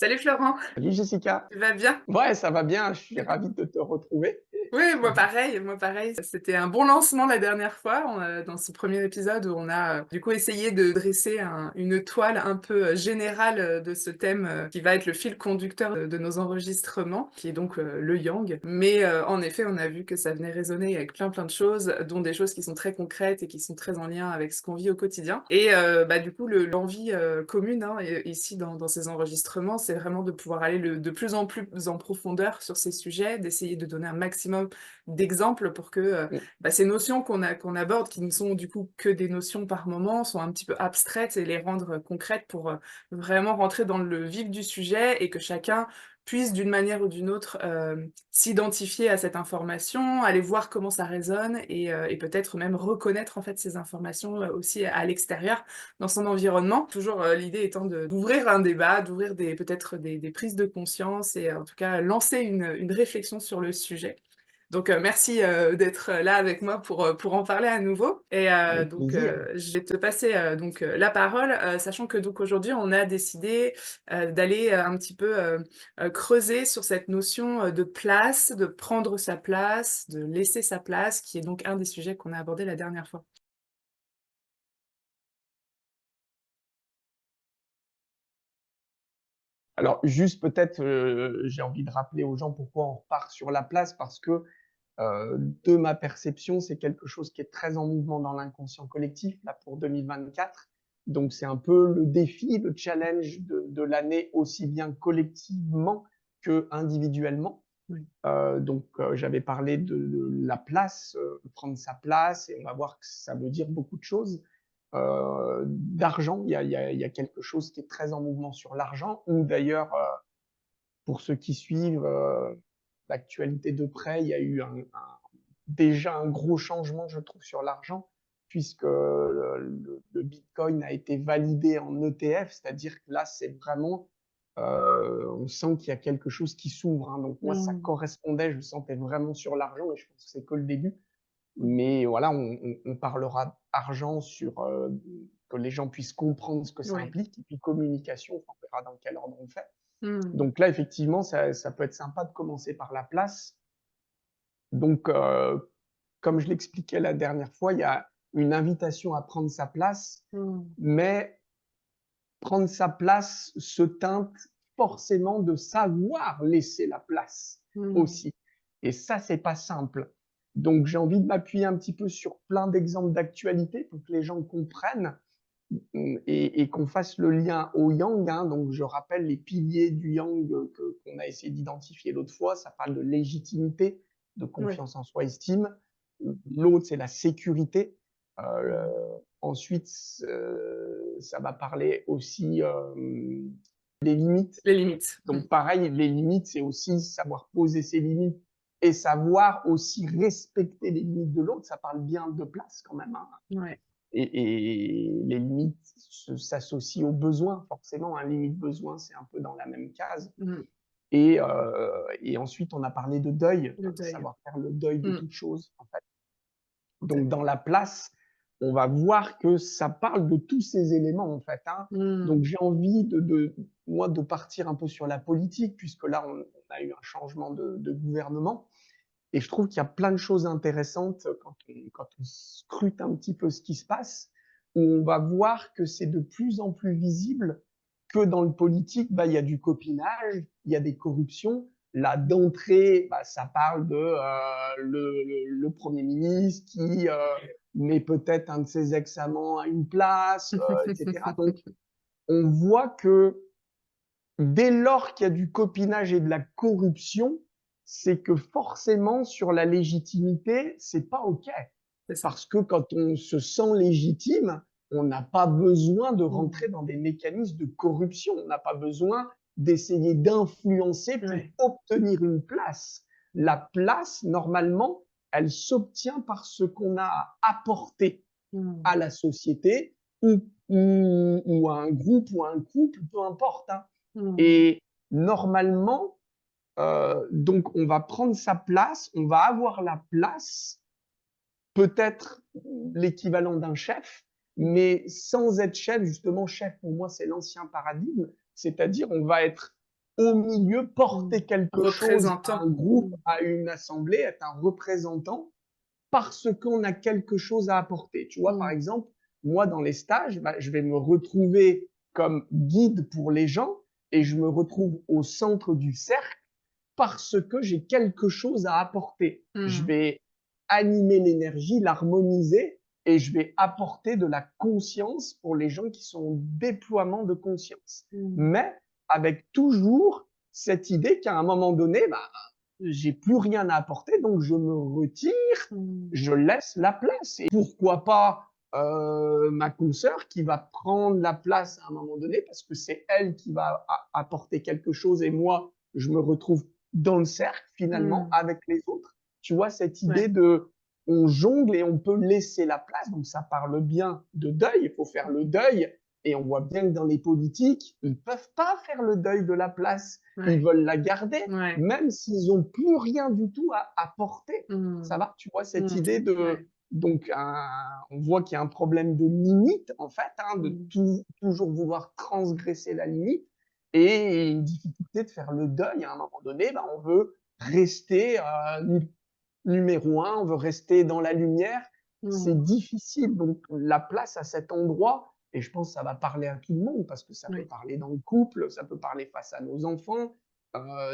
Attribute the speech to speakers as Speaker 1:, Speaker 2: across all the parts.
Speaker 1: Salut Florent,
Speaker 2: Salut Jessica.
Speaker 1: tu vas bien?
Speaker 2: Ouais, ça va bien, je suis ravi de te retrouver.
Speaker 1: Oui, moi pareil. C'était un bon lancement la dernière fois, dans ce premier épisode où on a du coup essayé de dresser une toile un peu générale de ce thème qui va être le fil conducteur de nos enregistrements, qui est donc le yang. Mais en effet, on a vu que ça venait résonner avec plein de choses, dont des choses qui sont très concrètes et qui sont très en lien avec ce qu'on vit au quotidien. Et bah, du coup, l'envie commune hein, ici dans ces enregistrements, c'est vraiment de pouvoir aller de plus en plus en profondeur sur ces sujets, d'essayer de donner un maximum d'exemples pour que
Speaker 2: Mm.
Speaker 1: bah, ces notions qu'on aborde, qui ne sont du coup que des notions par moment, sont un petit peu abstraites et les rendre concrètes pour vraiment rentrer dans le vif du sujet et que chacun puisse d'une manière ou d'une autre s'identifier à cette information, aller voir comment ça résonne et peut-être même reconnaître en fait ces informations aussi à l'extérieur dans son environnement. Toujours l'idée étant d'ouvrir un débat, d'ouvrir peut-être des prises de conscience et en tout cas lancer une réflexion sur le sujet. Donc merci d'être là avec moi pour en parler à nouveau. Et
Speaker 2: Avec
Speaker 1: donc
Speaker 2: plaisir.
Speaker 1: je vais te passer la parole, sachant que donc aujourd'hui on a décidé d'aller un petit peu creuser sur cette notion de place, de prendre sa place, de laisser sa place, qui est donc un des sujets qu'on a abordé la dernière fois.
Speaker 2: Alors, juste peut-être, j'ai envie de rappeler aux gens pourquoi on repart sur la place, parce que de ma perception, c'est quelque chose qui est très en mouvement dans l'inconscient collectif, là, pour 2024. Donc, c'est un peu le défi, le challenge de l'année, aussi bien collectivement que individuellement.
Speaker 1: Oui.
Speaker 2: J'avais parlé de la place, prendre sa place, et on va voir que ça veut dire beaucoup de choses. D'argent, il y a quelque chose qui est très en mouvement sur l'argent, ou d'ailleurs, pour ceux qui suivent l'actualité de près, il y a eu déjà un gros changement, je trouve, sur l'argent, puisque le Bitcoin a été validé en ETF, c'est-à-dire que là, c'est vraiment, on sent qu'il y a quelque chose qui s'ouvre, hein. Donc moi, ça
Speaker 1: Mmh.
Speaker 2: correspondait, je sentais vraiment sur l'argent, et je pense que c'est que le début.
Speaker 1: Mmh.
Speaker 2: Mais voilà, on parlera argent sur que les gens puissent comprendre ce que ça
Speaker 1: Ouais.
Speaker 2: implique, et puis communication, enfin, on verra dans quel ordre on le fait.
Speaker 1: Mmh.
Speaker 2: Donc là, effectivement, ça peut être sympa de commencer par la place. Donc, comme je l'expliquais la dernière fois, il y a une invitation à prendre sa place,
Speaker 1: Mmh.
Speaker 2: mais prendre sa place se teinte forcément de savoir laisser la place
Speaker 1: Mmh.
Speaker 2: aussi. Et ça, c'est pas simple. Donc, j'ai envie de m'appuyer un petit peu sur plein d'exemples d'actualité pour que les gens comprennent et qu'on fasse le lien au yang, hein. Donc, je rappelle les piliers du yang qu'on a essayé d'identifier l'autre fois. Ça parle de légitimité, de
Speaker 1: Ouais.
Speaker 2: confiance en soi, estime. L'autre, c'est la sécurité.
Speaker 1: Mmh.
Speaker 2: Ensuite, ça va parler aussi des limites.
Speaker 1: Les limites. Mmh.
Speaker 2: Donc, pareil, les limites, c'est aussi savoir poser ses limites et savoir aussi respecter les limites de l'autre. Ça parle bien de place quand même, hein.
Speaker 1: Ouais.
Speaker 2: Et les limites s'associent aux besoins, forcément. Un limite besoin, c'est un peu dans la même case.
Speaker 1: Mmh.
Speaker 2: Et ensuite, on a parlé de deuil,
Speaker 1: Le deuil.
Speaker 2: savoir faire le deuil de
Speaker 1: Mmh.
Speaker 2: toute chose, en fait.
Speaker 1: Tout à
Speaker 2: Donc, dans
Speaker 1: fait.
Speaker 2: la place, on va voir que ça parle de tous ces éléments, en fait, hein.
Speaker 1: Mmh.
Speaker 2: Donc, j'ai envie moi, de partir un peu sur la politique, puisque là, on a eu un changement de gouvernement. Et je trouve qu'il y a plein de choses intéressantes quand on scrute un petit peu ce qui se passe, où on va voir que c'est de plus en plus visible que dans le politique, bah, il y a du copinage, il y a des corruptions. Là, d'entrée, bah, ça parle de le Premier ministre qui met peut-être un de ses ex-amants à une place, etc. Donc, on voit que dès lors qu'il y a du copinage et de la corruption, c'est que forcément sur la légitimité, c'est pas OK.
Speaker 1: C'est ça.
Speaker 2: Parce que quand on se sent légitime, on n'a pas besoin de
Speaker 1: Mmh.
Speaker 2: rentrer dans des mécanismes de corruption. On n'a pas besoin d'essayer d'influencer pour
Speaker 1: Ouais.
Speaker 2: obtenir une place.
Speaker 1: Mmh.
Speaker 2: La place, normalement, elle s'obtient par ce qu'on a à apporter
Speaker 1: Mmh.
Speaker 2: à la société ou à un groupe ou à un couple, peu importe, hein.
Speaker 1: Mmh.
Speaker 2: Et normalement, donc on va prendre sa place, on va avoir la place, peut-être l'équivalent d'un chef,
Speaker 1: Mmh.
Speaker 2: mais sans être chef. Justement, chef, pour moi, c'est l'ancien paradigme, c'est-à-dire on va être au milieu,
Speaker 1: Mmh.
Speaker 2: porter quelque chose à
Speaker 1: Représentant.
Speaker 2: un groupe,
Speaker 1: Mmh.
Speaker 2: à une assemblée, être un représentant parce qu'on a quelque chose à apporter. Tu vois, par
Speaker 1: Mmh.
Speaker 2: exemple, moi, dans les stages, bah, je vais me retrouver comme guide pour les gens et je me retrouve au centre du cercle parce que j'ai quelque chose à apporter. Je
Speaker 1: Mmh.
Speaker 2: vais animer l'énergie, l'harmoniser et je vais apporter de la conscience pour les gens qui sont en déploiement de conscience.
Speaker 1: Mmh.
Speaker 2: Mais avec toujours cette idée qu'à un moment donné, bah, j'ai plus rien à apporter, donc je me retire,
Speaker 1: Mmh.
Speaker 2: je laisse la place. Et pourquoi pas ma consoeur qui va prendre la place à un moment donné parce que c'est elle qui va apporter quelque chose et moi, je me retrouve dans le cercle finalement
Speaker 1: Mmh.
Speaker 2: avec les autres. Tu vois, cette idée
Speaker 1: Ouais.
Speaker 2: de on jongle et on peut laisser la place. Donc ça parle bien de deuil, il faut faire le deuil. Et on voit bien que dans les politiques, ils peuvent pas faire le deuil de la place. Ils
Speaker 1: Ouais.
Speaker 2: veulent la garder,
Speaker 1: Ouais.
Speaker 2: même s'ils ont plus rien du tout à apporter. Ça
Speaker 1: Mmh.
Speaker 2: va? Tu vois, cette
Speaker 1: Mmh.
Speaker 2: idée de,
Speaker 1: Ouais.
Speaker 2: donc, on voit qu'il y a un problème de limite, en fait, hein, de
Speaker 1: Mmh.
Speaker 2: toujours vouloir transgresser la limite et une difficulté de faire le deuil. À un moment donné, bah, on veut rester numéro un, on veut rester dans la lumière. C'est
Speaker 1: Mmh.
Speaker 2: difficile. Donc, la place à cet endroit, et je pense que ça va parler à tout le monde parce que ça peut
Speaker 1: Oui.
Speaker 2: parler dans le couple, ça peut parler face à nos enfants.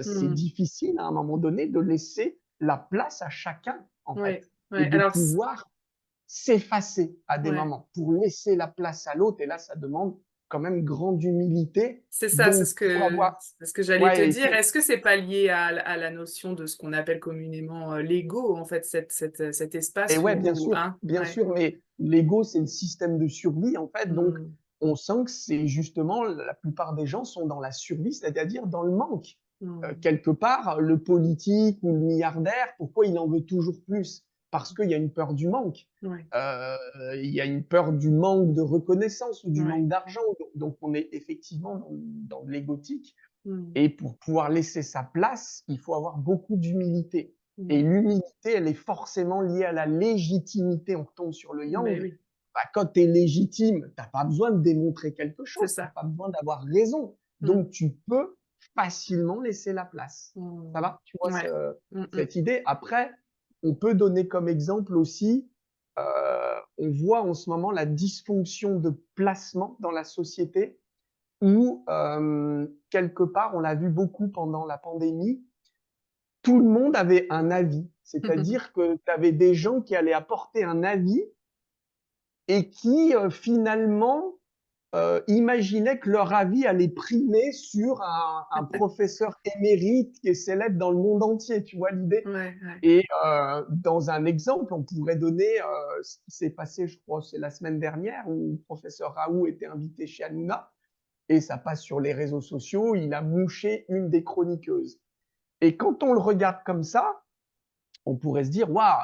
Speaker 2: C'est
Speaker 1: Mmh.
Speaker 2: difficile à un moment donné de laisser la place à chacun, en fait,
Speaker 1: Ouais.
Speaker 2: et
Speaker 1: Ouais.
Speaker 2: de
Speaker 1: Alors c
Speaker 2: pouvoir s'effacer à des
Speaker 1: ouais.
Speaker 2: moments pour laisser la place à l'autre. Et là, ça demande quand même grande humilité.
Speaker 1: C'est ça,
Speaker 2: Donc, pour avoir,
Speaker 1: c'est ce que j'allais te
Speaker 2: ouais,
Speaker 1: dire. Est-ce que c'est pas lié à la notion de ce qu'on appelle communément, l'ego, en fait, cet
Speaker 2: et
Speaker 1: espace
Speaker 2: ouais,
Speaker 1: où hein?
Speaker 2: bien
Speaker 1: Ouais.
Speaker 2: sûr, mais l'ego, c'est le système de survie, en fait. Donc,
Speaker 1: Mmh.
Speaker 2: on sent que c'est justement, la plupart des gens sont dans la survie, c'est-à-dire dans le manque.
Speaker 1: Mmh.
Speaker 2: Quelque part, le politique ou le milliardaire, pourquoi il en veut toujours plus? Parce qu'il y a une peur du manque.
Speaker 1: Ouais.
Speaker 2: Il y a une peur du manque de reconnaissance ou du
Speaker 1: Ouais.
Speaker 2: manque d'argent. Donc, on est effectivement dans l'égotique.
Speaker 1: Mmh.
Speaker 2: Et pour pouvoir laisser sa place, il faut avoir beaucoup d'humilité. Et
Speaker 1: Mmh.
Speaker 2: l'humilité, elle est forcément liée à la légitimité. On retombe sur le
Speaker 1: Beh,
Speaker 2: yang.
Speaker 1: oui,
Speaker 2: Bah, quand tu es légitime, tu n'as pas besoin de démontrer quelque
Speaker 1: c'est
Speaker 2: chose, tu n'as
Speaker 1: ça.
Speaker 2: pas besoin d'avoir raison.
Speaker 1: Mmh.
Speaker 2: Donc, tu peux facilement laisser la place. Ça
Speaker 1: Mmh.
Speaker 2: va? Tu vois
Speaker 1: Ouais. Mmh mh.
Speaker 2: cette idée? Après, on peut donner comme exemple aussi, on voit en ce moment la dysfonction de placement dans la société où, quelque part, on l'a vu beaucoup pendant la pandémie, tout le monde avait un avis. C'est-à-dire que tu avais des gens qui allaient apporter un avis et qui, finalement, imaginaient que leur avis allait primer sur un professeur émérite qui est célèbre dans le monde entier. Tu vois l'idée?
Speaker 1: Ouais, ouais.
Speaker 2: Et dans un exemple, on pourrait donner, ce qui s'est passé, je crois, c'est la semaine dernière où le professeur Raoult était invité chez Hanouna et ça passe sur les réseaux sociaux, il a mouché une des chroniqueuses. Et quand on le regarde comme ça, on pourrait se dire, waouh,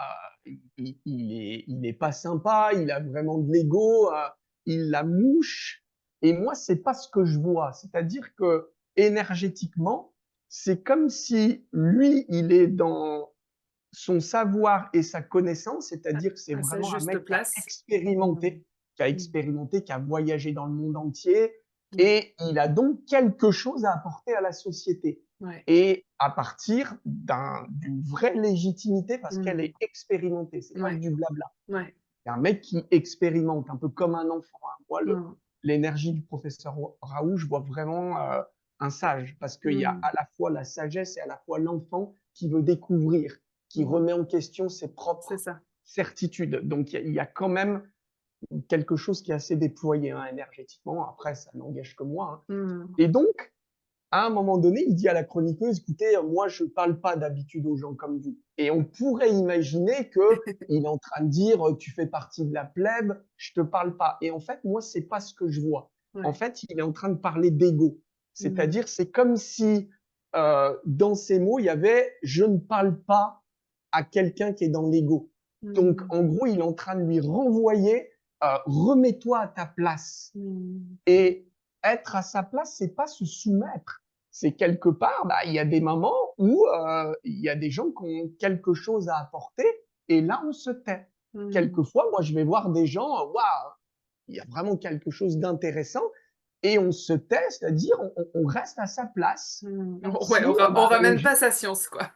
Speaker 2: il est pas sympa, il a vraiment de l'ego, il la mouche. Et moi, c'est pas ce que je vois. C'est-à-dire que énergétiquement, c'est comme si lui, il est dans son savoir et sa connaissance, c'est-à-dire que c'est
Speaker 1: À sa
Speaker 2: vraiment un
Speaker 1: juste
Speaker 2: mec
Speaker 1: place. Mmh. Mmh.
Speaker 2: qui a voyagé dans le monde entier
Speaker 1: Mmh.
Speaker 2: et il a donc quelque chose à apporter à la société.
Speaker 1: Ouais.
Speaker 2: Et à partir d'une vraie légitimité parce qu'elle
Speaker 1: Mmh.
Speaker 2: est expérimentée, c'est pas que
Speaker 1: Ouais.
Speaker 2: du blabla.
Speaker 1: Ouais.
Speaker 2: C'est un mec qui expérimente, un peu comme un enfant, hein. Moi,
Speaker 1: Mmh.
Speaker 2: l'énergie du professeur Raoult, je vois vraiment un sage parce qu'il y a
Speaker 1: Mmh.
Speaker 2: à la fois la sagesse et à la fois l'enfant qui veut découvrir, qui
Speaker 1: Mmh.
Speaker 2: remet en question ses
Speaker 1: C'est
Speaker 2: propres
Speaker 1: ça.
Speaker 2: certitudes. Donc, il y a quand même quelque chose qui est assez déployé hein, énergétiquement. Après, ça n'engage que moi, hein.
Speaker 1: Mmh.
Speaker 2: Et donc, à un moment donné, il dit à la chroniqueuse, écoutez, moi, je parle pas d'habitude aux gens comme vous. Et on pourrait imaginer que il est en train de dire, tu fais partie de la plèbe, je te parle pas. Et en fait, moi, c'est pas ce que je vois. En
Speaker 1: Ouais.
Speaker 2: fait, il est en train de parler d'ego.
Speaker 1: Mmh.
Speaker 2: C'est-à-dire, c'est comme si, dans ces mots, il y avait, je ne parle pas à quelqu'un qui est dans l'ego. Donc,
Speaker 1: Mmh.
Speaker 2: en gros, il est en train de lui renvoyer, remets-toi à ta place.
Speaker 1: Mmh.
Speaker 2: Et être à sa place, c'est pas se soumettre. C'est quelque part, bah, il y a des moments où il y a des gens qui ont quelque chose à apporter et là, on se tait.
Speaker 1: Mmh.
Speaker 2: Quelquefois, moi, je vais voir des gens, waouh, il y a vraiment quelque chose d'intéressant et on se tait, c'est-à-dire on reste à sa place.
Speaker 1: Ouais,
Speaker 2: Si,
Speaker 1: on
Speaker 2: bah,
Speaker 1: ramène pas sa science, quoi.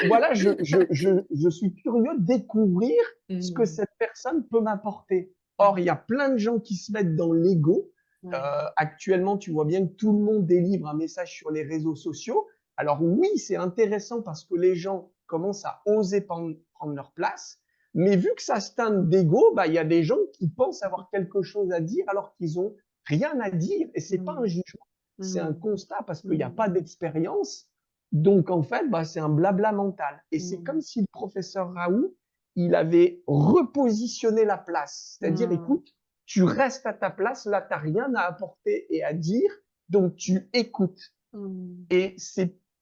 Speaker 2: voilà, je suis curieux de découvrir ce que
Speaker 1: Mmh.
Speaker 2: cette personne peut m'apporter. Or,
Speaker 1: Mmh.
Speaker 2: il y a plein de gens qui se mettent dans l'ego.
Speaker 1: Ouais.
Speaker 2: Actuellement, tu vois bien que tout le monde délivre un message sur les réseaux sociaux. Alors oui, c'est intéressant parce que les gens commencent à oser prendre leur place. Mais vu que ça se teinte d'ego, bah, il y a des gens qui pensent avoir quelque chose à dire alors qu'ils ont rien à dire. Et c'est pas un
Speaker 1: Mmh.
Speaker 2: jugement, c'est un
Speaker 1: Mmh.
Speaker 2: constat parce qu'il n'y a
Speaker 1: Mmh.
Speaker 2: pas d'expérience. Donc en fait, bah, c'est un blabla mental. Et c'est
Speaker 1: Mmh.
Speaker 2: comme si le professeur Raoult, il avait repositionné la place. C'est-à-dire,
Speaker 1: Mmh.
Speaker 2: écoute, tu restes à ta place, là, tu n'as rien à apporter et à dire, donc tu écoutes.
Speaker 1: Mmh.
Speaker 2: Et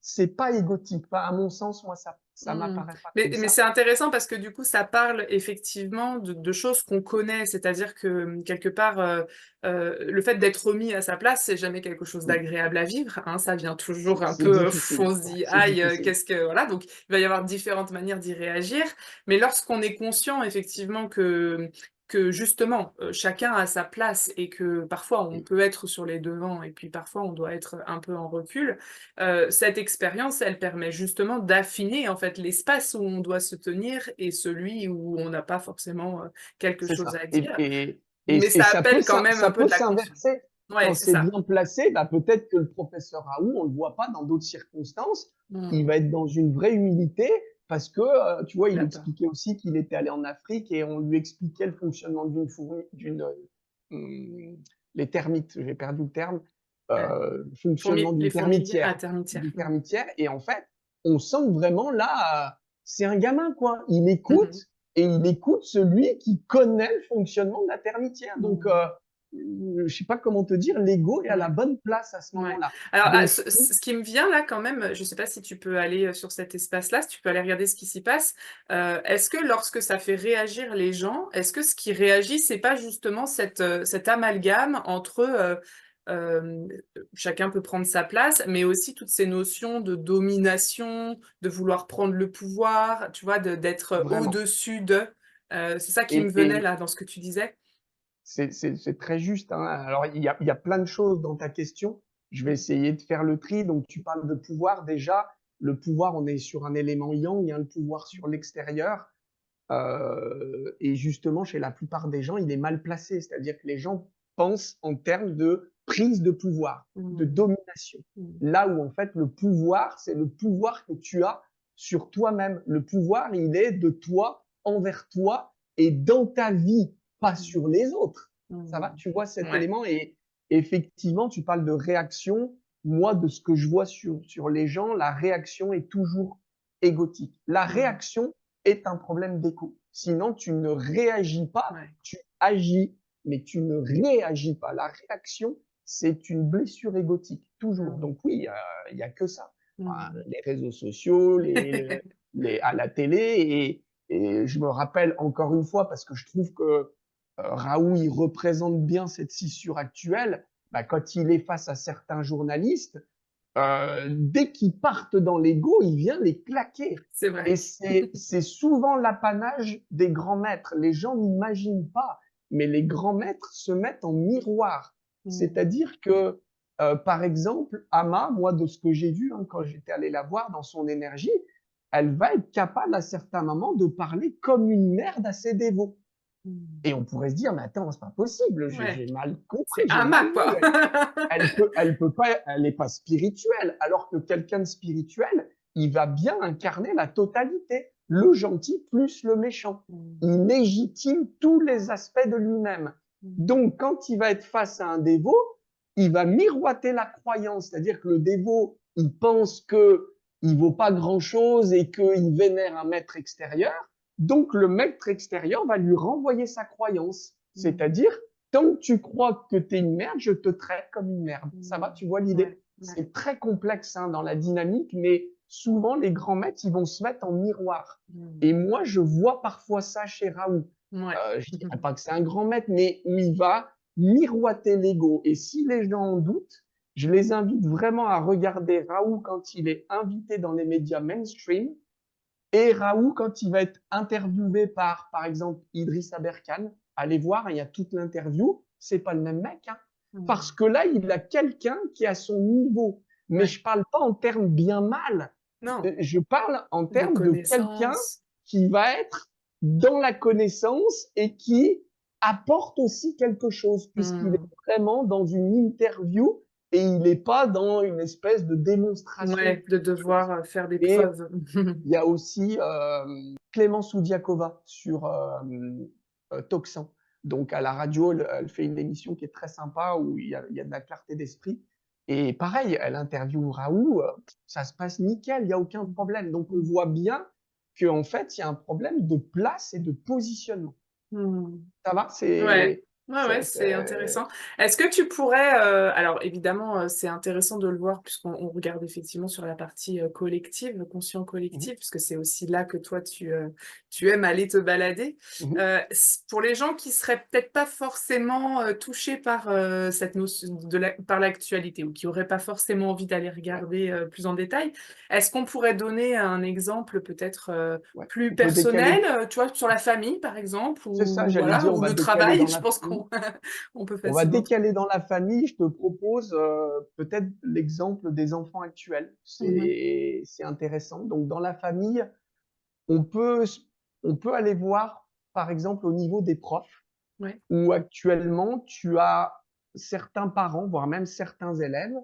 Speaker 2: c'est pas égotique. Pas, à mon sens, moi, ça
Speaker 1: Mmh.
Speaker 2: m'apparaît pas comme
Speaker 1: Mais
Speaker 2: ça.
Speaker 1: c'est intéressant parce que du coup, ça parle effectivement de choses qu'on connaît. C'est-à-dire que, quelque part, le fait d'être remis à sa place, c'est jamais quelque chose
Speaker 2: Oui,
Speaker 1: d'agréable à vivre, hein. Ça vient toujours un
Speaker 2: c'est
Speaker 1: peu,
Speaker 2: difficile.
Speaker 1: on se
Speaker 2: Ouais,
Speaker 1: dit:
Speaker 2: c'est
Speaker 1: «Aïe,
Speaker 2: difficile.
Speaker 1: qu'est-ce que» voilà, donc il va y avoir différentes manières d'y réagir. Mais lorsqu'on est conscient effectivement que justement, chacun a sa place et que parfois on
Speaker 2: Oui,
Speaker 1: peut être sur les devants et puis parfois on doit être un peu en recul, cette expérience, elle permet justement d'affiner, en fait, l'espace où on doit se tenir et celui où on n'a pas forcément, quelque
Speaker 2: c'est
Speaker 1: chose
Speaker 2: ça.
Speaker 1: à dire.
Speaker 2: Et
Speaker 1: Mais ça appelle quand même
Speaker 2: ça
Speaker 1: un peu
Speaker 2: peut
Speaker 1: de la conscience.
Speaker 2: s'inverser.
Speaker 1: Ouais,
Speaker 2: Quand
Speaker 1: c'est
Speaker 2: c'est
Speaker 1: ça.
Speaker 2: bien placé, bah, peut-être que le professeur Raoult, on le voit pas dans d'autres circonstances. Il
Speaker 1: Mmh.
Speaker 2: va être dans une vraie humilité parce que, tu vois, il
Speaker 1: D'accord.
Speaker 2: expliquait aussi qu'il était allé en Afrique et on lui expliquait le fonctionnement les termites, j'ai perdu le terme,
Speaker 1: Heu,
Speaker 2: le fonctionnement
Speaker 1: les fourmiliers ah, termitières.
Speaker 2: d'une
Speaker 1: Mmh.
Speaker 2: termitière et en fait, on sent que vraiment là, c'est un gamin, quoi. Il
Speaker 1: Mmh
Speaker 2: écoute
Speaker 1: mh.
Speaker 2: et il écoute celui qui connaît le fonctionnement de la termitière. Donc,
Speaker 1: Mmh.
Speaker 2: je sais pas comment te dire, l'ego est à la
Speaker 1: Ouais.
Speaker 2: bonne place à ce
Speaker 1: Ouais.
Speaker 2: moment-là.
Speaker 1: Alors,
Speaker 2: Donc, je trouve,
Speaker 1: ce qui me vient là quand même, je sais pas si tu peux aller, sur cet espace-là, si tu peux aller regarder ce qui s'y passe. Est-ce que lorsque ça fait réagir les gens, est-ce que ce qui réagit, c'est pas justement cet amalgame entre, chacun peut prendre sa place, mais aussi toutes ces notions de domination, de vouloir prendre le pouvoir, tu vois? D'être
Speaker 2: vraiment.
Speaker 1: au-dessus de, c'est ça qui me venait
Speaker 2: Et
Speaker 1: là dans ce que tu disais?
Speaker 2: c'est très juste, hein. Alors, il y a plein de choses dans ta question. Je vais
Speaker 1: Mmh.
Speaker 2: essayer de faire le tri. Donc, tu parles de pouvoir. Déjà, le pouvoir, on est sur un élément yang, il y a le pouvoir sur l'extérieur. Et justement, chez la plupart des gens, il est mal placé. C'est-à-dire que les gens pensent en termes de prise de pouvoir, de
Speaker 1: Mmh.
Speaker 2: domination.
Speaker 1: Mmh.
Speaker 2: Là où, en fait, le pouvoir, c'est le pouvoir que tu as sur toi-même. Le pouvoir, il est de toi, envers toi et dans ta vie, pas
Speaker 1: Mmh.
Speaker 2: sur les autres. Ça va?
Speaker 1: Mmh.
Speaker 2: Tu vois cet
Speaker 1: Ouais.
Speaker 2: élément? Et effectivement, tu parles de réaction. Moi, de ce que je vois sur les gens, la réaction est toujours égotique. La
Speaker 1: Mmh.
Speaker 2: réaction est un problème d'écho. Sinon, tu ne réagis pas,
Speaker 1: Ouais.
Speaker 2: tu agis, mais tu ne réagis pas. La réaction, c'est une blessure égotique, toujours.
Speaker 1: Mmh.
Speaker 2: Donc oui, il y a que ça.
Speaker 1: Mmh.
Speaker 2: Les réseaux sociaux, à la télé, et je me rappelle encore une fois, parce que je trouve que Raoult, il représente bien cette scissure actuelle, bah, quand il est face à certains journalistes, dès qu'ils partent dans l'ego, il vient les claquer.
Speaker 1: C'est
Speaker 2: Et
Speaker 1: vrai.
Speaker 2: c'est souvent l'apanage des grands maîtres. Les gens n'imaginent pas, mais les grands maîtres se mettent en miroir.
Speaker 1: Mmh.
Speaker 2: C'est-à-dire que, par exemple, Ama, moi, de ce que j'ai vu, hein, quand j'étais allé la voir dans son énergie, elle va être capable à certains moments de parler comme une merde à ses dévots.
Speaker 1: Mmh.
Speaker 2: Et on pourrait se dire, mais attends, c'est pas possible,
Speaker 1: Ouais,
Speaker 2: j'ai mal compris,
Speaker 1: c'est
Speaker 2: j'ai mal
Speaker 1: Ama,
Speaker 2: lu.
Speaker 1: quoi.
Speaker 2: Elle peut pas, elle n'est pas spirituelle, alors que quelqu'un de spirituel, il va bien incarner la totalité, le gentil plus le méchant.
Speaker 1: Mmh.
Speaker 2: Il légitime tous les aspects de lui-même.
Speaker 1: Mmh.
Speaker 2: Donc, quand il va être face à un dévot, il va miroiter la croyance, c'est-à-dire que le dévot, il pense que il vaut pas grand-chose et qu'il vénère un maître extérieur. Donc, le maître extérieur va lui renvoyer sa croyance,
Speaker 1: Mmh.
Speaker 2: c'est-à-dire tant que tu crois que tu es une merde, je te traite comme une merde. Ça va,
Speaker 1: Mmh.
Speaker 2: tu vois
Speaker 1: Ouais,
Speaker 2: l'idée?
Speaker 1: ouais.
Speaker 2: C'est très complexe, hein, dans la dynamique, mais souvent les grands maîtres, ils vont se mettre en miroir.
Speaker 1: Mmh.
Speaker 2: Et moi, je vois parfois ça chez Raoult.
Speaker 1: Ouais.
Speaker 2: Je dirais pas que c'est un grand maître, mais où il va miroiter l'ego. Et si les gens en doutent, je les invite vraiment à regarder Raoult quand il est invité dans les médias mainstream et Raoult quand il va être interviewé par exemple, Idriss Aberkane. Allez voir, il y a toute l'interview. C'est pas le même mec, hein. parce
Speaker 1: Mmh.
Speaker 2: que là, il a quelqu'un qui est à son niveau. Mais
Speaker 1: Ouais.
Speaker 2: je parle pas en termes bien mal.
Speaker 1: Non,
Speaker 2: Je parle en
Speaker 1: de
Speaker 2: termes de quelqu'un
Speaker 1: connaissances.
Speaker 2: qui va être dans la connaissance et qui apporte aussi quelque chose, puisqu'il est
Speaker 1: Mmh.
Speaker 2: vraiment dans une interview et il n'est pas dans une espèce de démonstration de
Speaker 1: Ouais, de
Speaker 2: quelque chose.
Speaker 1: devoir, faire des
Speaker 2: Et
Speaker 1: preuves.
Speaker 2: il y a aussi Clémence Oudiakova sur Tocsin. Donc à la radio, elle fait une émission qui est très sympa où il y a de la clarté d'esprit. Et pareil, elle interviewe Raoult, ça se passe nickel, il n'y a aucun
Speaker 1: Mmh.
Speaker 2: problème. Donc on
Speaker 1: Mmh.
Speaker 2: voit bien qu'en fait, il y a un problème de place et de positionnement.
Speaker 1: Mmh.
Speaker 2: Ça va?
Speaker 1: Ouais. Ouais, ouais, c'est
Speaker 2: C'est
Speaker 1: intéressant. Est-ce que tu pourrais, alors évidemment, c'est intéressant de le voir puisqu'on regarde effectivement sur la partie, collective, le conscient
Speaker 2: mmh mh.
Speaker 1: collectif, puisque c'est aussi là que toi tu aimes aller te balader.
Speaker 2: Mmh
Speaker 1: S Pour les gens qui seraient peut-être pas forcément, touchés par, cette notion de par l'actualité ou qui auraient pas forcément envie d'aller
Speaker 2: Ouais,
Speaker 1: regarder, plus en détail, est-ce qu'on pourrait donner un exemple peut-être,
Speaker 2: ouais.
Speaker 1: plus
Speaker 2: On peut
Speaker 1: personnel,
Speaker 2: décaler.
Speaker 1: tu vois, sur la famille par exemple
Speaker 2: C'est ça,
Speaker 1: ou
Speaker 2: j'allais
Speaker 1: voilà,
Speaker 2: dire, on
Speaker 1: ou
Speaker 2: va
Speaker 1: le
Speaker 2: décaler
Speaker 1: travail?
Speaker 2: dans
Speaker 1: Je
Speaker 2: la
Speaker 1: pense
Speaker 2: famille.
Speaker 1: qu'on on peut
Speaker 2: On va
Speaker 1: facilement trouver.
Speaker 2: décaler dans la famille. Je te propose peut-être l'exemple des enfants actuels.
Speaker 1: Mmh mh.
Speaker 2: C'est intéressant. Donc dans la famille, on peut, on peut aller voir, par exemple, au niveau des profs,
Speaker 1: Ouais.
Speaker 2: où actuellement, tu as certains parents, voire même certains élèves,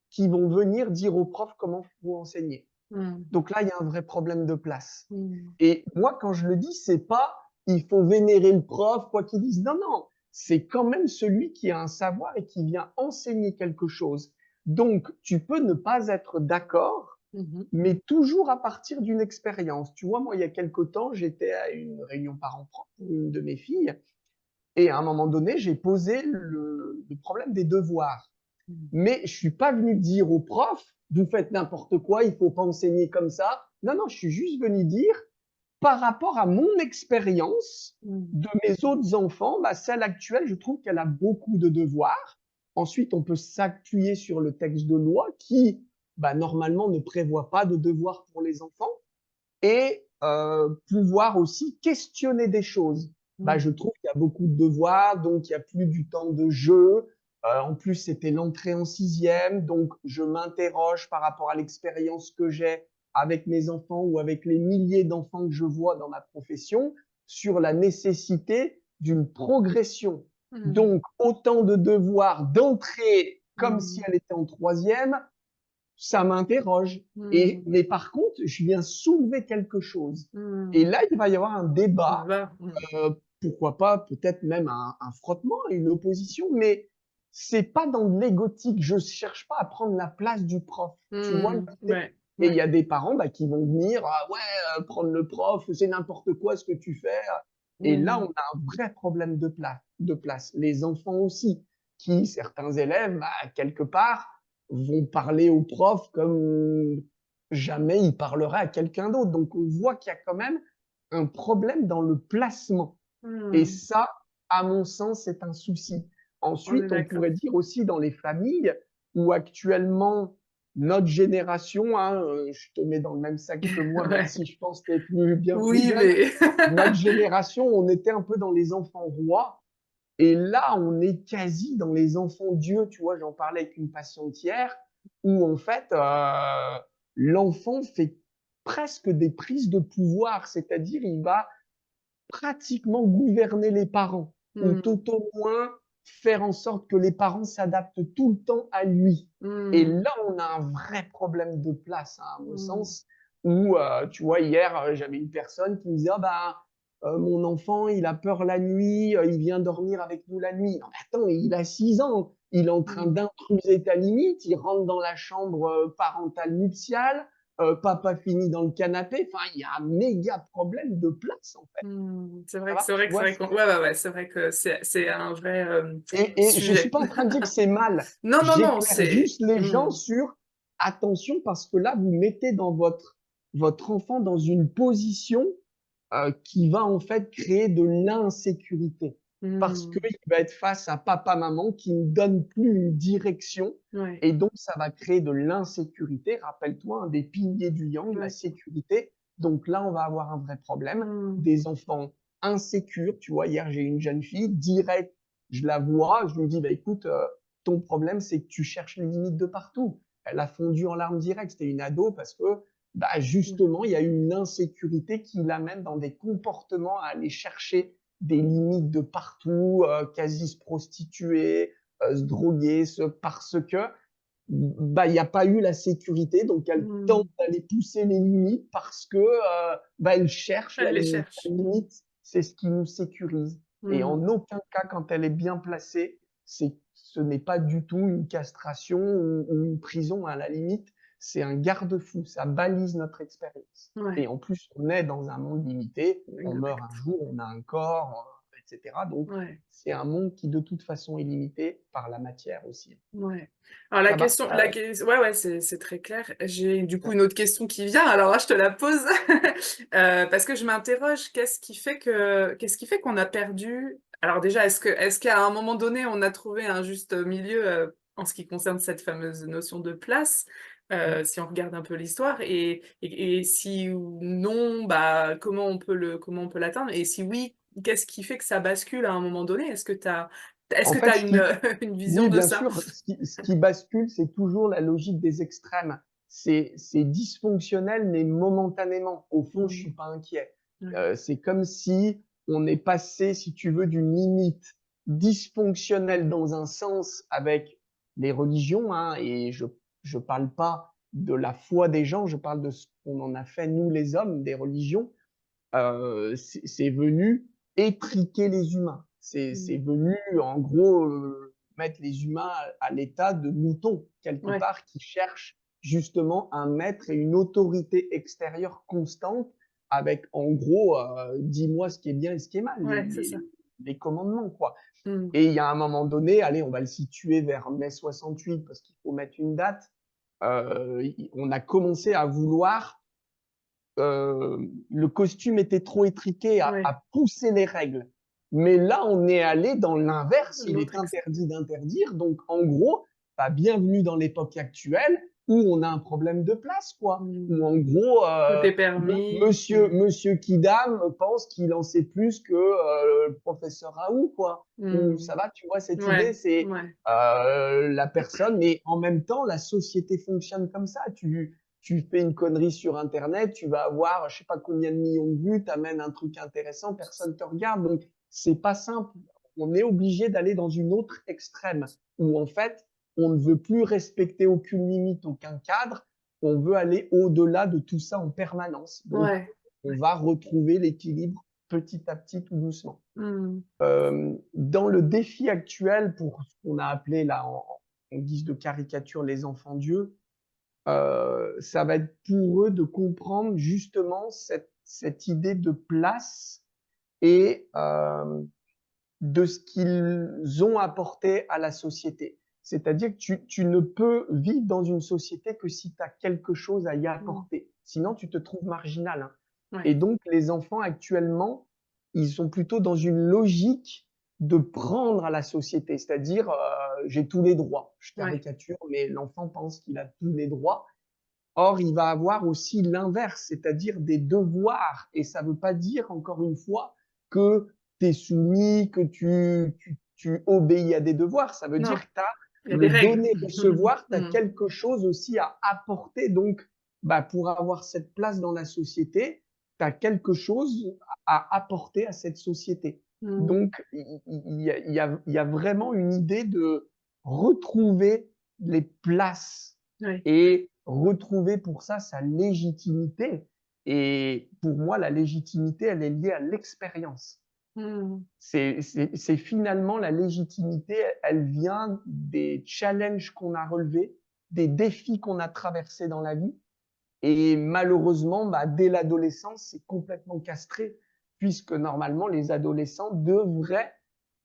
Speaker 2: qui vont venir dire aux profs comment faut enseigner.
Speaker 1: Mmh.
Speaker 2: Donc là, il y a un vrai problème de place.
Speaker 1: Mmh.
Speaker 2: Et moi, quand je le dis, c'est pas il faut vénérer le prof, quoi qu'il dise. Non, non, c'est quand même celui qui a un savoir et qui vient enseigner quelque chose. Donc, tu peux ne pas être d'accord,
Speaker 1: Mmh mh.
Speaker 2: mais toujours à partir d'une expérience. Tu vois, moi, il y a quelque temps, j'étais à une réunion parents-prof pour une de mes filles, et à un moment donné, j'ai posé le problème des devoirs.
Speaker 1: Mmh.
Speaker 2: Mais je suis pas venu dire aux profs, vous faites n'importe quoi, il faut pas enseigner comme ça. Non, non, je suis juste venu dire, par rapport à mon expérience
Speaker 1: Mmh.
Speaker 2: de mes autres enfants, bah, celle actuelle, je trouve qu'elle a beaucoup de devoirs. Ensuite, on peut s'appuyer sur le texte de loi qui, bah, normalement, ne prévoit pas de devoirs pour les enfants et pouvoir aussi questionner des choses. Bah,
Speaker 1: Mmh.
Speaker 2: je trouve qu'il y a beaucoup de devoirs, donc il y a plus du temps de jeu. En plus, c'était l'entrée en sixième, donc je m'interroge par rapport à l'expérience que j'ai avec mes enfants ou avec les milliers d'enfants que je vois dans ma profession sur la nécessité d'une progression.
Speaker 1: Mmh.
Speaker 2: Donc, autant de devoirs d'entrée comme si
Speaker 1: Mmh.
Speaker 2: elle était en troisième, ça m'interroge. Et,
Speaker 1: Mmh.
Speaker 2: mais par contre, je viens soulever quelque chose. Et
Speaker 1: Mmh.
Speaker 2: là, il va y avoir un débat,
Speaker 1: Va. Mmh.
Speaker 2: pourquoi pas, peut-être même un frottement, une opposition, mais c'est pas dans l'égotique. Je cherche pas à prendre la place du prof. Tu vois
Speaker 1: Mmh.
Speaker 2: l'idée?
Speaker 1: Ouais.
Speaker 2: Et il
Speaker 1: Ouais.
Speaker 2: y a des parents bah, qui vont venir, ah ouais, prendre le prof, c'est n'importe quoi ce que tu fais. Et là,
Speaker 1: Mmh.
Speaker 2: on a un vrai problème de place. Les enfants aussi, qui, certains élèves, bah, quelque part, vont parler au prof comme jamais ils parleraient à quelqu'un d'autre. Donc on voit qu'il y a quand même un problème dans le placement. Et
Speaker 1: Mmh.
Speaker 2: ça, à mon sens, c'est un souci.
Speaker 1: On est
Speaker 2: Ensuite, on
Speaker 1: d'accord.
Speaker 2: pourrait dire aussi dans les familles où actuellement notre génération, hein, je te mets dans le même sac que moi, même
Speaker 1: Ouais.
Speaker 2: si je pense que tu es plus, bien plus
Speaker 1: Oui,
Speaker 2: jeune,
Speaker 1: mais
Speaker 2: notre génération, on était un peu dans les enfants rois et là, on est quasi dans les enfants Dieu, tu vois, j'en parlais avec une patiente hier, où en fait, l'enfant fait presque des prises de pouvoir, c'est-à-dire il va pratiquement gouverner les parents, ou
Speaker 1: mmh.
Speaker 2: tout au moins faire en sorte que les parents s'adaptent tout le temps à lui. Et
Speaker 1: Mmh.
Speaker 2: là, on a un vrai problème de place, hein, à mon
Speaker 1: Mmh.
Speaker 2: sens, où, tu vois, hier, j'avais une personne qui me disait, ah bah, mon enfant, il a peur la nuit, il vient dormir avec nous la nuit. Non, mais attends, il a 6 ans, il est en train
Speaker 1: Mmh.
Speaker 2: d'intruser ta limite, il rentre dans la chambre parentale nuptiale, papa finit dans le canapé. Enfin, il y a un méga problème de place, en fait.
Speaker 1: Mmh.
Speaker 2: Ça va? Tu vois,
Speaker 1: C'est vrai qu'on ouais, ouais, ouais, c'est vrai que c'est un vrai,
Speaker 2: et je suis
Speaker 1: sujet.
Speaker 2: pas en train de dire que c'est mal.
Speaker 1: Non, non, non,
Speaker 2: J'éclaire
Speaker 1: c'est
Speaker 2: juste les gens
Speaker 1: mmh.
Speaker 2: sur attention parce que là, vous mettez dans votre enfant dans une position, qui va en fait créer de l'insécurité. Parce
Speaker 1: Mmh.
Speaker 2: qu'il va être face à papa, maman qui ne donne plus une direction
Speaker 1: Ouais.
Speaker 2: et donc ça va créer de l'insécurité. Rappelle-toi, un des piliers du yang, la
Speaker 1: Ouais.
Speaker 2: sécurité. Donc là, on va avoir un vrai problème.
Speaker 1: Mmh.
Speaker 2: Des enfants insécures, tu vois? Hier, j'ai une jeune fille, direct, je la vois, je lui dis: «Bah, écoute, ton problème, c'est que tu cherches les limites de partout. Elle a fondu en larmes directes. C'était une ado parce que, bah,
Speaker 1: Mmh.
Speaker 2: justement, il y a eu une insécurité qui l'amène dans des comportements à aller chercher des limites de partout, quasi se prostituer, se droguer, parce que, bah, il y a pas eu la sécurité, donc elle tente
Speaker 1: Mmh.
Speaker 2: d'aller pousser les limites parce que, bah, elle cherche la
Speaker 1: Elle les
Speaker 2: limite. La
Speaker 1: cherche.
Speaker 2: limite, c'est ce qui nous sécurise et
Speaker 1: Mmh.
Speaker 2: en aucun cas, quand elle est bien placée, ce n'est pas du tout une castration ou une prison. À la limite, c'est un garde-fou, ça balise notre expérience et
Speaker 1: Ouais,
Speaker 2: en plus, on est dans un monde limité, on meurt un
Speaker 1: exact.
Speaker 2: jour, on a un corps, et cetera, donc
Speaker 1: Ouais.
Speaker 2: c'est un monde qui, de toute façon, est limité par la matière aussi.
Speaker 1: Ouais. Alors
Speaker 2: Ça va?
Speaker 1: ouais, ouais, c'est très clair. J'ai du coup une autre question qui vient, alors là, je te la pose, parce que je m'interroge, qu'est-ce qui fait qu'on a perdu alors déjà, est-ce qu'à un moment donné, on a trouvé un juste milieu, en ce qui concerne cette fameuse notion de place?
Speaker 2: Mmh.
Speaker 1: Si on regarde un peu l'histoire et si ou non, bah, comment on peut l'atteindre? Et si oui, qu'est-ce qui fait que ça bascule à un moment donné? Est-ce
Speaker 2: En
Speaker 1: que tu
Speaker 2: fait,
Speaker 1: as
Speaker 2: ce qui
Speaker 1: une vision
Speaker 2: oui,
Speaker 1: de
Speaker 2: bien
Speaker 1: ça?
Speaker 2: sûr, ce qui bascule, c'est toujours la logique des extrêmes. C'est dysfonctionnel, mais momentanément. Au fond, je
Speaker 1: Mmh.
Speaker 2: suis pas inquiet.
Speaker 1: Ouais,
Speaker 2: C'est comme si on est passé, si tu veux, d'une limite dysfonctionnelle dans un sens avec les religions, hein, et je parle pas de la foi des gens, je parle de ce qu'on en a fait, nous les hommes, des religions. C'est venu étriquer les humains. C'est
Speaker 1: mmh,
Speaker 2: venu, en gros, mettre les humains à l'état de moutons, quelque
Speaker 1: ouais,
Speaker 2: part, qui cherchent justement un maître et une autorité extérieure constante avec, en gros, dis-moi ce qui est bien et ce qui est mal,
Speaker 1: ouais, c'est ça.
Speaker 2: les commandements, quoi.
Speaker 1: Mmh,
Speaker 2: Et il y a un moment donné, allez, on va le situer vers mai 68 parce qu'il faut mettre une date, on a commencé à vouloir le costume était trop étriqué
Speaker 1: ouais,
Speaker 2: à pousser les règles. Mais là, on est allé dans l'inverse, il
Speaker 1: l'autre
Speaker 2: est
Speaker 1: ex
Speaker 2: interdit d'interdire, donc en gros, bah, bienvenue dans l'époque actuelle où on a un problème de place, quoi.
Speaker 1: mmh,
Speaker 2: Où en gros,
Speaker 1: tout est permis.
Speaker 2: monsieur Kidam pense qu'il en sait plus que, le professeur Raoult, quoi. Ou
Speaker 1: Mmh,
Speaker 2: ça va, tu vois cette idée?
Speaker 1: ouais,
Speaker 2: C'est,
Speaker 1: ouais,
Speaker 2: la personne mais en même temps, la société fonctionne comme ça. Tu fais une connerie sur internet, tu vas avoir je sais pas combien de millions de vues, tu amènes un truc intéressant, personne te regarde. Donc c'est pas simple. On est obligé d'aller dans une autre extrême où en fait, on ne veut plus respecter aucune limite, aucun cadre, on veut aller au-delà de tout ça en permanence. Donc
Speaker 1: ouais,
Speaker 2: on va retrouver l'équilibre petit à petit, tout doucement.
Speaker 1: mmh,
Speaker 2: Dans le défi actuel pour ce qu'on a appelé là en guise de caricature les enfants Dieu, ça va être pour eux de comprendre justement cette idée de place et de ce qu'ils ont apporté à la société. C'est-à-dire que tu ne peux vivre dans une société que si tu as quelque chose à y
Speaker 1: mmh,
Speaker 2: apporter. Sinon, tu te trouves marginal, hein. Et
Speaker 1: ouais,
Speaker 2: donc, les enfants actuellement, ils sont plutôt dans une logique de prendre à la société. C'est-à-dire, j'ai tous les droits. Je
Speaker 1: ouais,
Speaker 2: caricature, mais l'enfant pense qu'il a tous les droits. Or, il va avoir aussi l'inverse, c'est-à-dire des devoirs. Et ça ne veut pas dire, encore une fois, que tu es soumis, que tu obéis à des devoirs. Ça veut
Speaker 1: non,
Speaker 2: dire que tu as
Speaker 1: il y a des
Speaker 2: le
Speaker 1: règles.
Speaker 2: donner-recevoir, tu as
Speaker 1: Mmh,
Speaker 2: quelque chose aussi à apporter. Donc, bah, pour avoir cette place dans la société, tu as quelque chose à apporter à cette société.
Speaker 1: mmh,
Speaker 2: Donc, il y a vraiment une idée de retrouver les places
Speaker 1: ouais,
Speaker 2: et retrouver pour ça sa légitimité. Et pour moi, la légitimité, elle est liée à l'expérience.
Speaker 1: mmh,
Speaker 2: C'est finalement la légitimité, elle vient des challenges qu'on a relevés, des défis qu'on a traversés dans la vie. Et malheureusement, bah, dès l'adolescence, c'est complètement castré, puisque normalement, les adolescents devraient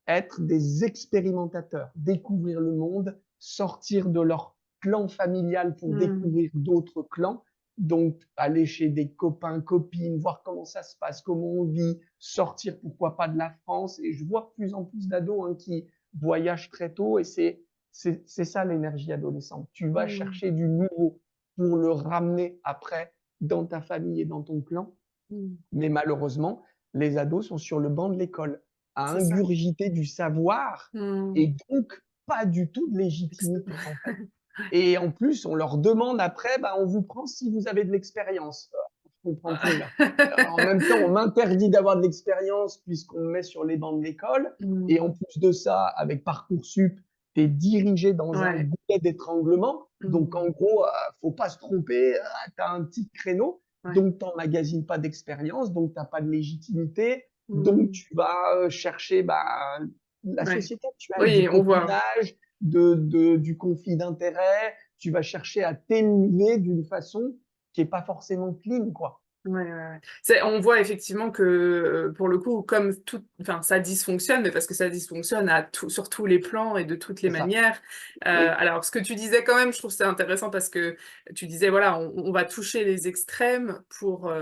Speaker 2: être des expérimentateurs, découvrir le monde, sortir de leur clan familial pour
Speaker 1: mmh,
Speaker 2: découvrir d'autres clans. Donc, aller chez des copains, copines, voir comment ça se passe, comment on vit, sortir, pourquoi pas, de la France. Et je vois de plus en plus d'ados, hein, qui voyagent très tôt et c'est ça l'énergie adolescente. Tu vas
Speaker 1: mmh,
Speaker 2: chercher du nouveau pour le ramener après dans ta famille et dans ton clan.
Speaker 1: mmh,
Speaker 2: Mais malheureusement, les ados sont sur le banc de l'école, à
Speaker 1: c'est ça.
Speaker 2: ingurgiter du savoir
Speaker 1: Mmh,
Speaker 2: et donc pas du tout de légitimité, en fait. Et en plus, on leur demande après, bah, on vous prend si vous avez de l'expérience. Je comprends plus là. En même temps, on m'interdit d'avoir de l'expérience puisqu'on me met sur les bancs de l'école. Et
Speaker 1: Mmh.
Speaker 2: en plus de ça, avec Parcoursup, tu es dirigé dans un
Speaker 1: Ouais.
Speaker 2: goulet d'étranglement. Donc
Speaker 1: Mmh.
Speaker 2: en gros, faut pas se tromper, tu as un petit créneau,
Speaker 1: Ouais.
Speaker 2: donc tu n'emmagasines pas d'expérience, donc tu n'as pas de légitimité, donc
Speaker 1: Mmh.
Speaker 2: tu vas chercher bah, la
Speaker 1: Ouais.
Speaker 2: société actuelle, du
Speaker 1: Oui, on voit.
Speaker 2: copinage, du conflit d'intérêts, tu vas chercher à t'élever d'une façon qui est pas forcément clean, quoi.
Speaker 1: Ouais, ouais, ouais. On voit effectivement que, pour le coup, comme tout, enfin, ça dysfonctionne, mais parce que ça dysfonctionne sur tous les plans et de toutes les
Speaker 2: C'est ça.
Speaker 1: manières.
Speaker 2: Oui.
Speaker 1: Alors, ce que tu disais quand même, je trouve c'est intéressant parce que tu disais, voilà, on va toucher les extrêmes pour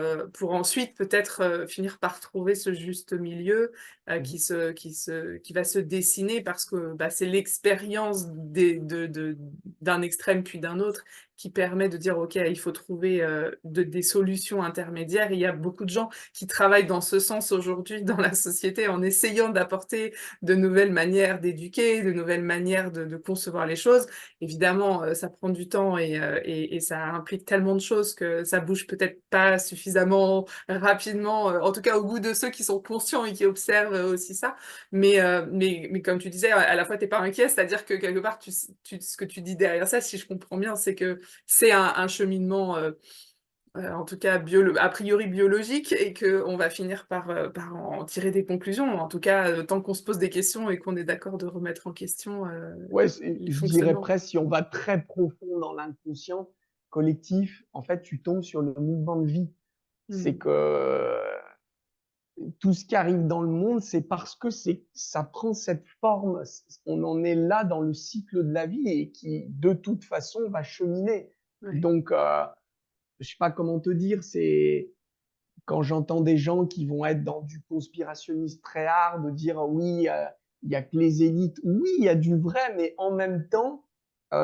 Speaker 1: ensuite peut-être finir par trouver ce juste milieu
Speaker 2: Mmh.
Speaker 1: qui va se dessiner parce que bah, c'est l'expérience d'un extrême puis d'un autre qui permet de dire, OK, il faut trouver des solutions intermédiaires. Il y a beaucoup de gens qui travaillent dans ce sens aujourd'hui dans la société en essayant d'apporter de nouvelles manières d'éduquer, de nouvelles manières de concevoir les choses. Évidemment, ça prend du temps et ça implique tellement de choses que ça bouge peut-être pas suffisamment rapidement, en tout cas au goût de ceux qui sont conscients et qui observent aussi ça. Mais comme tu disais, à la fois, t'es pas inquiet, c'est-à-dire que quelque part, ce que tu dis derrière ça, si je comprends bien, c'est que c'est un cheminement, en tout cas a priori biologique et qu'on va finir par en tirer des conclusions. En tout cas, tant qu'on se pose des questions et qu'on est d'accord de remettre en question
Speaker 2: Ouais,
Speaker 1: le
Speaker 2: je dirais
Speaker 1: fonctionnement.
Speaker 2: presque si on va très profond dans l'inconscient collectif, en fait, tu tombes sur le mouvement de vie. C'est
Speaker 1: Mmh.
Speaker 2: que tout ce qui arrive dans le monde, c'est parce que ça prend cette forme. On en est là dans le cycle de la vie et qui, de toute façon, va cheminer.
Speaker 1: Ouais.
Speaker 2: Donc, je sais pas comment te dire, c'est quand j'entends des gens qui vont être dans du conspirationniste très hard, de dire oui, il y a que les élites. Oui, il y a du vrai, mais en même temps,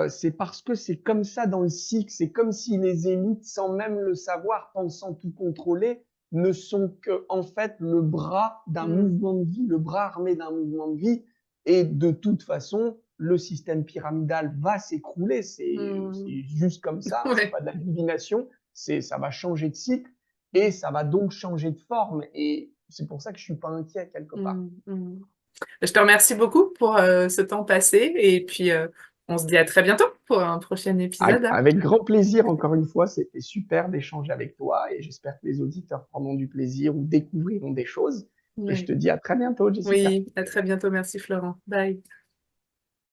Speaker 2: c'est parce que c'est comme ça dans le cycle. C'est comme si les élites, sans même le savoir, pensant tout contrôler, ne sont que en fait le bras d'un
Speaker 1: Mmh.
Speaker 2: mouvement de vie, le bras armé d'un mouvement de vie. Et de toute façon, le système pyramidal va s'écrouler.
Speaker 1: Mmh.
Speaker 2: C'est juste comme ça. C'est
Speaker 1: Ouais.
Speaker 2: pas de la divination. Ça va changer de cycle et ça va donc changer de forme. Et c'est pour ça que je suis pas inquiet quelque part.
Speaker 1: Mmh. Mmh. Je te remercie beaucoup pour ce temps passé et puis on se dit à très bientôt pour un prochain épisode.
Speaker 2: Avec grand plaisir, encore une fois, c'était super d'échanger avec toi et j'espère que les auditeurs prendront du plaisir ou découvriront des choses. Et je
Speaker 1: Oui.
Speaker 2: te dis à très bientôt, Jessica.
Speaker 1: Oui, à très bientôt. Merci Florent. Bye.